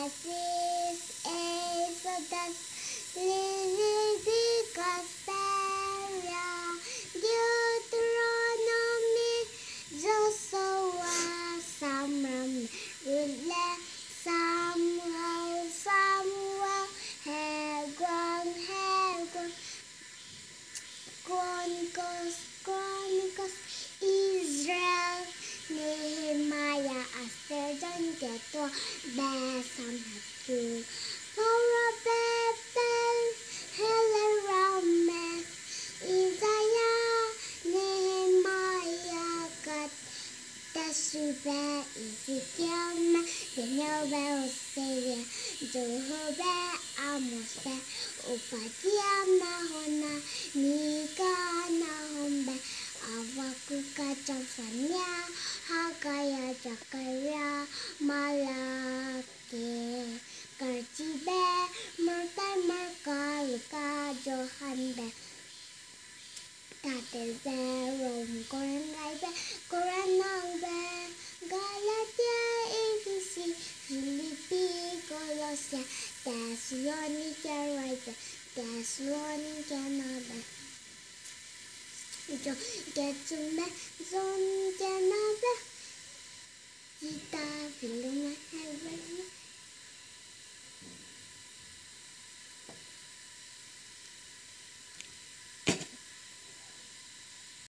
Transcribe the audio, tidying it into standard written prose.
Genesis Exodus Leviticus Deuteronomy Joshua Samuel Samuel Hebron Chronicles Israel Nehemiah Esther John Ketua Besam Hatu Laura Bethel Helen Ramme Isaiah Nehemiah Gad Teshuvah Ezekiel Daniel Hosea Jehovah Amos Obadiah Nahona Mika Nahum Awakuka Jafanya Hagaya Zakaria Malaki Karjibe Mertai Merkalika Johanbe Tateze Rome Koranaibe Koranaube Galatia Efesi Filipi Colossia Thessalonica Ribe Thessalonica Nabe Getsume Zon Janabe Kita Filuma